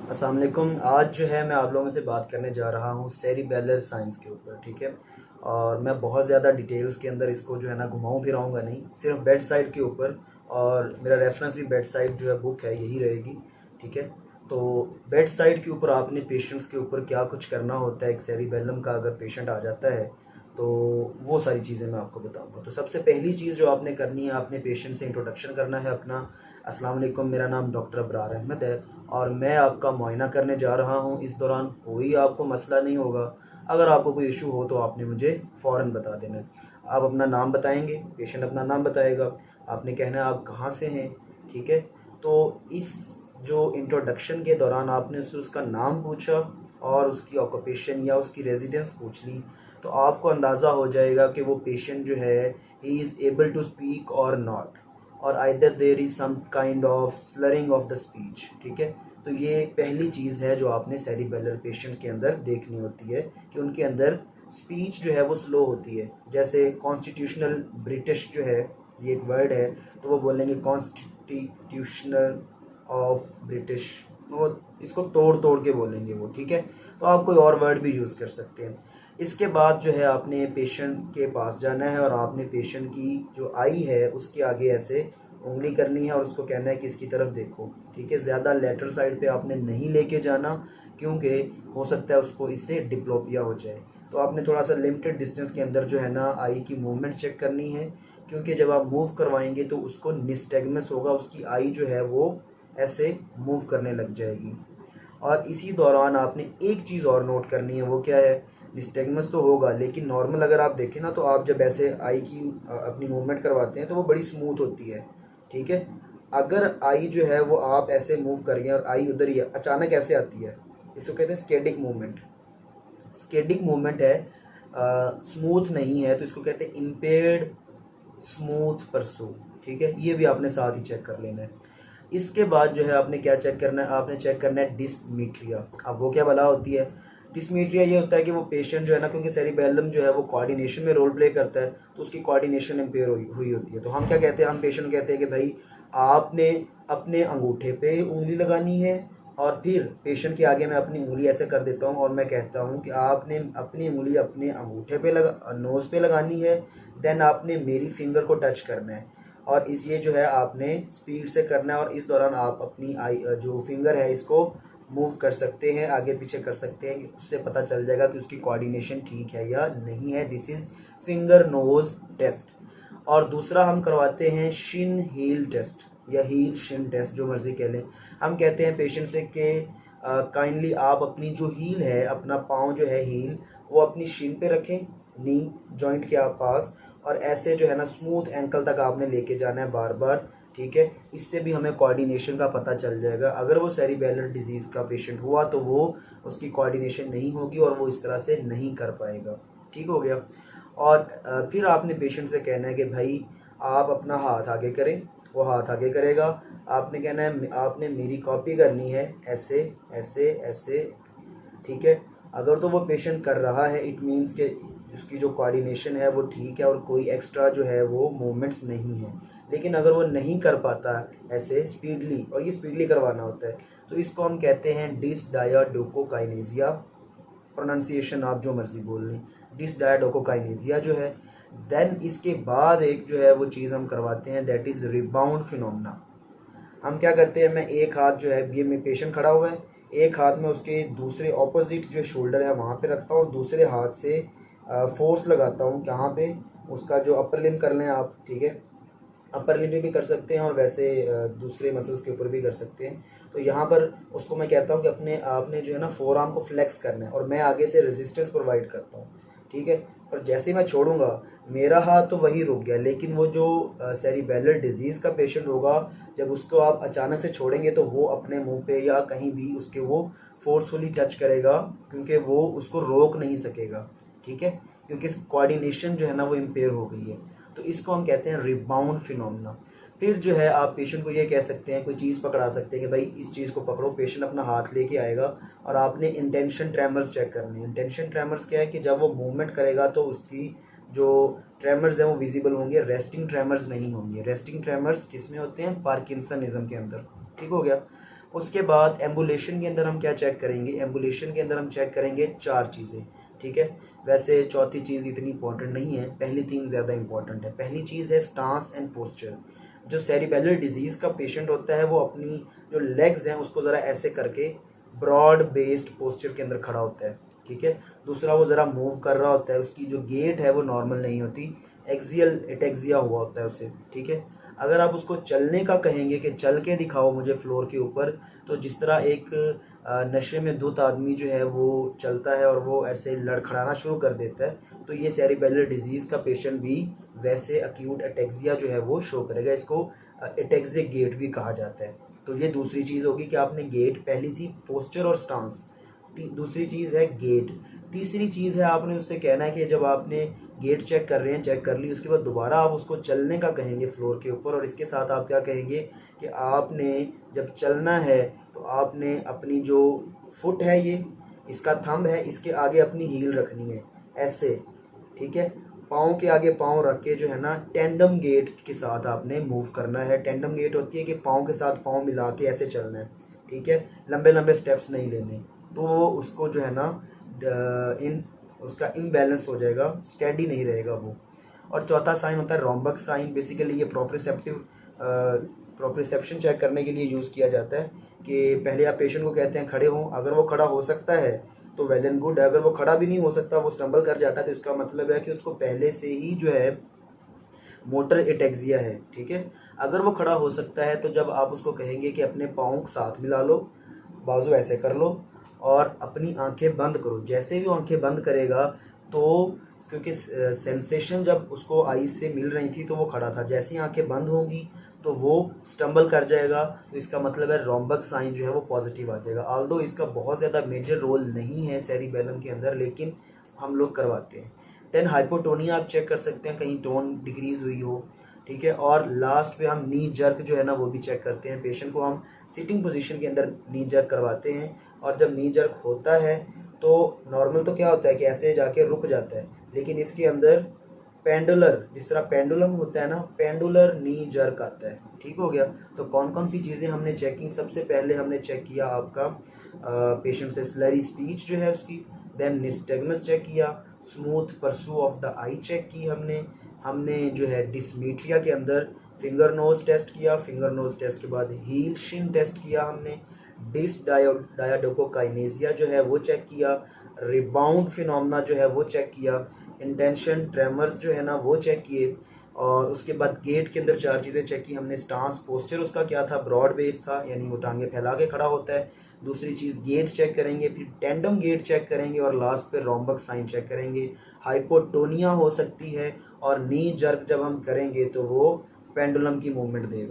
अस्सलाम वालेकुम। आज जो है मैं आप लोगों से बात करने जा रहा हूँ सेरिबेलर साइंस के ऊपर, ठीक है। और मैं बहुत ज़्यादा डिटेल्स के अंदर इसको जो है ना घुमाऊँ फिराऊँगा नहीं, सिर्फ बेड साइड के ऊपर। और मेरा रेफरेंस भी बेड साइड जो है बुक है यही रहेगी, ठीक है। तो बेड साइड के ऊपर आपने पेशेंट्स के ऊपर क्या कुछ करना होता है, एक सेरिबेलम का अगर पेशेंट आ जाता है तो वो सारी चीज़ें मैं आपको बताऊंगा। तो सबसे पहली चीज़ जो आपने करनी है, आपने पेशेंट से इंट्रोडक्शन करना है अपना। अस्सलाम वालेकुम, मेरा नाम डॉक्टर अबरार अहमद है और मैं आपका मुआयना करने जा रहा हूँ। इस दौरान कोई आपको मसला नहीं होगा। अगर आपको कोई इशू हो तो आपने मुझे फ़ौरन बता देना है। आप अपना नाम बताएंगे, पेशेंट अपना नाम बताएगा, आपने कहना है आप कहाँ से हैं, ठीक है। तो इस जो इंट्रोडक्शन के दौरान आपने उससे उसका नाम पूछा और उसकी ऑक्यूपेशन या उसकी रेजिडेंस पूछ ली, तो आपको अंदाज़ा हो जाएगा कि वो पेशेंट जो है he is able to speak और नॉट, और either there is some kind of slurring of the speech, ठीक है। तो ये पहली चीज़ है जो आपने सेरिबेलर पेशेंट के अंदर देखनी होती है कि उनके अंदर स्पीच जो है वो स्लो होती है। जैसे कॉन्स्टिट्यूशनल ब्रिटिश जो है, ये एक वर्ड है, तो वो बोलेंगे कॉन्स्टिट्यूशनल ऑफ ब्रिटिश, वो इसको तोड़ तोड़ के बोलेंगे वो, ठीक है। तो आप कोई और वर्ड भी यूज़ कर सकते हैं। इसके बाद जो है आपने पेशेंट के पास जाना है और आपने पेशेंट की जो आई है उसके आगे ऐसे उंगली करनी है और उसको कहना है कि इसकी तरफ देखो, ठीक है। ज़्यादा लेटरल साइड पे आपने नहीं लेके जाना, क्योंकि हो सकता है उसको इससे डिप्लोपिया हो जाए। तो आपने थोड़ा सा लिमिटेड डिस्टेंस के अंदर जो है ना आई की मूवमेंट चेक करनी है, क्योंकि जब आप मूव करवाएंगे तो उसको निस्टेगमस होगा, उसकी आई जो है वो ऐसे मूव करने लग जाएगी। और इसी दौरान आपने एक चीज़ और नोट करनी है, वो क्या है, निस्टेगमस तो होगा लेकिन नॉर्मल अगर आप देखें ना तो आप जब ऐसे आई की अपनी मूवमेंट करवाते हैं तो वो बड़ी स्मूथ होती है, ठीक है। अगर आई जो है वो आप ऐसे मूव करेंगे और आई उधर ही अचानक ऐसे आती है, इसको कहते हैं स्केडिक मूवमेंट। स्केडिक मूवमेंट है, स्मूथ नहीं है, तो इसको कहते हैं इम्पेयर्ड स्मूथ परसू, ठीक है। ये भी आपने साथ ही चेक कर लेना है। इसके बाद जो है आपने क्या चेक करना है, आपने चेक करना है डिसमीट्रिया। अब वो क्या भला होती है? डिसमीट्रिया ये होता है कि वो पेशेंट जो है ना, क्योंकि सेरिबेलम जो है वो कोऑर्डिनेशन में रोल प्ले करता है, तो उसकी कोऑर्डिनेशन इम्पेयर हुई होती है। तो हम क्या कहते हैं, हम पेशेंट कहते हैं कि भाई आपने अपने अंगूठे पे उंगली लगानी है, और फिर पेशेंट के आगे मैं अपनी उंगली ऐसे कर देता हूँ और मैं कहता हूँ कि आपने अपनी उंगली अपने अंगूठे पे नोज़ पे लगानी है, देन आपने मेरी फिंगर को टच करना है और इस ये जो है आपने स्पीड से करना है। और इस दौरान आप अपनी आई जो फिंगर है इसको मूव कर सकते हैं, आगे पीछे कर सकते हैं, उससे पता चल जाएगा कि उसकी कोऑर्डिनेशन ठीक है या नहीं है। This is finger nose test. और दूसरा हम करवाते हैं शिन हील टेस्ट या हील शिन टेस्ट, जो मर्जी कह लें। हम कहते हैं पेशेंट से कि काइंडली आप अपनी जो हील है, अपना पाँव जो है हील, वो अपनी शिन पे रखें, नी जॉइंट के आप पास, और ऐसे जो है ना स्मूथ एंकल तक आपने लेके जाना है बार बार, ठीक है। इससे भी हमें कोऑर्डिनेशन का पता चल जाएगा। अगर वो सेरिबेलर डिजीज़ का पेशेंट हुआ तो वो उसकी कोऑर्डिनेशन नहीं होगी और वो इस तरह से नहीं कर पाएगा, ठीक हो गया। और फिर आपने पेशेंट से कहना है कि भाई आप अपना हाथ आगे करें, वो हाथ आगे करेगा। आपने कहना है आपने मेरी कॉपी करनी है, ऐसे ऐसे ऐसे, ठीक है। अगर तो वो पेशेंट कर रहा है, इट मीन्स कि उसकी जो कोऑर्डिनेशन है वो ठीक है और कोई एक्स्ट्रा जो है वो मूवमेंट्स नहीं है। लेकिन अगर वो नहीं कर पाता ऐसे स्पीडली, और ये स्पीडली करवाना होता है, तो इसको हम कहते हैं डिसडायाडोकोकाइनेसिया। प्रोनाउंसिएशन आप जो मर्जी बोल लें, डिसडायाडोकोकाइनेसिया जो है। देन इसके बाद एक जो है वो चीज़ हम करवाते हैं, दैट इज़ रिबाउंड फिनोमेना। हम क्या करते हैं, मैं एक हाथ जो है, ये में पेशेंट खड़ा हुआ है, एक हाथ में उसके दूसरे ऑपोजिट जो शोल्डर है वहाँ पे रखता हूँ, दूसरे हाथ से फोर्स लगाता हूँ कहाँ पे, उसका जो अपर लिम्ब कर लें आप, ठीक है। अपर लिम्ब भी कर सकते हैं और वैसे दूसरे मसल्स के ऊपर भी कर सकते हैं। तो यहाँ पर उसको मैं कहता हूँ कि अपने आपने जो है ना फोर आर्म को फ्लेक्स करना है और मैं आगे से रेजिस्टेंस प्रोवाइड करता हूँ, ठीक है। और जैसे ही मैं छोड़ूंगा, मेरा हाथ तो वही रुक गया, लेकिन वो जो सेरिबेलर डिजीज़ का पेशेंट होगा, जब उसको आप अचानक से छोड़ेंगे तो वो अपने मुंह पे या कहीं भी उसके वो फोर्सफुली टच करेगा, क्योंकि वो उसको रोक नहीं सकेगा, ठीक है, क्योंकि कोऑर्डिनेशन जो है ना वो इम्पेयर हो गई है। तो इसको हम कहते हैं रिबाउंड फिनोमेना। फिर जो है आप पेशेंट को ये कह सकते हैं, कोई चीज़ पकड़ा सकते हैं कि भाई इस चीज़ को पकड़ो, पेशेंट अपना हाथ लेके आएगा और आपने इंटेंशन ट्रेमर्स चेक करनी है। इंटेंशन ट्रेमर्स क्या है कि जब वो मूवमेंट करेगा तो उसकी जो ट्रेमर्स हैं वो विजिबल होंगे, रेस्टिंग ट्रेमर्स नहीं होंगे। रेस्टिंग ट्रेमर्स किस में होते हैं? पार्किंसनिज्म के अंदर, ठीक हो गया। उसके बाद एम्बुलेशन के अंदर हम क्या चेक करेंगे, एम्बुलेशन के अंदर हम चेक करेंगे 4 चीज़ें, ठीक है। वैसे चौथी चीज़ इतनी इंपॉर्टेंट नहीं है, पहली 3 ज़्यादा इंपॉर्टेंट है। पहली चीज़ है स्टांस एंड पोस्चर। जो सेरिबेलर डिजीज़ का पेशेंट होता है वो अपनी जो लेग्स हैं उसको ज़रा ऐसे करके ब्रॉड बेस्ड पोस्चर के अंदर खड़ा होता है, ठीक है। दूसरा, वो ज़रा मूव कर रहा होता है, उसकी जो गेट है वो नॉर्मल नहीं होती, एक्सियल एटेक्सिया हुआ होता है उसे, ठीक है। अगर आप उसको चलने का कहेंगे कि चल के दिखाओ मुझे फ्लोर के ऊपर, तो जिस तरह एक नशे में धुत आदमी जो है वो चलता है और वो ऐसे लड़खड़ाना शुरू कर देता है, तो ये सेरिबेलर डिजीज़ का पेशेंट भी वैसे अक्यूट एटेक्सिया जो है वो शो करेगा। इसको एटेक्सिक गेट भी कहा जाता है। तो ये दूसरी चीज़ होगी कि आपने गेट, पहली थी पोस्चर और स्टांस, दूसरी चीज़ है गेट। तीसरी चीज़ है आपने उससे कहना है कि जब आपने गेट चेक कर रहे हैं, चेक कर ली, उसके बाद दोबारा आप उसको चलने का कहेंगे फ्लोर के ऊपर, और इसके साथ आप क्या कहेंगे कि आपने जब चलना है तो आपने अपनी जो फुट है, ये इसका थंब है, इसके आगे अपनी हील रखनी है ऐसे, ठीक है। पाँव के आगे पाँव रख के जो है ना टेंडम गेट के साथ आपने मूव करना है। टेंडम गेट होती है कि पाँव के साथ पाँव मिला के ऐसे चलना है, ठीक है, लंबे लंबे स्टेप्स नहीं लेने, तो वो उसको जो है ना उसका इम्बैलेंस हो जाएगा, स्टेडी नहीं रहेगा वो। और चौथा साइन होता है रोम्बक साइन। बेसिकली ये प्रोप्रिसेप्शन चेक करने के लिए यूज़ किया जाता है कि पहले आप पेशेंट को कहते हैं खड़े हों, अगर वो खड़ा हो सकता है तो वेल एंड गुड है, अगर वो खड़ा भी नहीं हो सकता, वो स्टम्बल कर जाता है, तो इसका मतलब है कि उसको पहले से ही जो है मोटर एटेक्सिया है, ठीक है। अगर वो खड़ा हो सकता है तो जब आप उसको कहेंगे कि अपने पाँव साथ मिला लो, बाजू ऐसे कर लो और अपनी आंखें बंद करो, जैसे भी वो आंखें बंद करेगा तो क्योंकि सेंसेशन जब उसको आईज से मिल रही थी तो वो खड़ा था, जैसे ही आंखें बंद होंगी तो वो स्टम्बल कर जाएगा, तो इसका मतलब है रोम्बक साइन जो है वो पॉजिटिव आ जाएगा। ऑल्दो इसका बहुत ज़्यादा मेजर रोल नहीं है सेरिबेलम के अंदर, लेकिन हम लोग करवाते हैं। देन हाइपोटोनिया आप चेक कर सकते हैं, कहीं टोन डिक्रीज हुई हो, ठीक है। और लास्ट पे हम नी जर्क जो है ना वो भी चेक करते हैं। पेशेंट को हम सिटिंग पोजीशन के अंदर नी जर्क करवाते हैं, और जब नी जर्क होता है तो नॉर्मल तो क्या होता है कि ऐसे जाके रुक जाता है, लेकिन इसके अंदर पेंडुलर, जिस तरह पेंडुलम होता है ना, पेंडुलर नी जर्क आता है, ठीक हो गया। तो कौन कौन सी चीज़ें हमने चेक की, सबसे पहले हमने चेक किया आपका पेशेंट से स्लरी स्पीच जो है उसकी, देन निस्टैग्मस चेक किया, smooth pursuit of the eye check की हमने जो है डिस्मीट्रिया के अंदर फिंगर नोज टेस्ट किया, फिंगर नोज टेस्ट के बाद हील शिन टेस्ट किया हमने, डिस डायाडोकोकाइनेसिया जो है वो चेक किया, रिबाउंड फिनोमेना जो है वो चेक किया, इंटेंशन ट्रेमर्स जो है ना वो चेक किए, और उसके बाद गेट के अंदर 4 चीज़ें चेक की हमने। स्टांस पोस्चर उसका क्या था, ब्रॉड बेस था, यानी वो टांगे फैला के खड़ा होता है। दूसरी चीज़ गेट चेक करेंगे, फिर टेंडम गेट चेक करेंगे, और लास्ट पे रोम्बक साइन चेक करेंगे। हाइपोटोनिया हो सकती है, और नी जर्क जब हम करेंगे तो वो पेंडुलम की मूवमेंट देगा।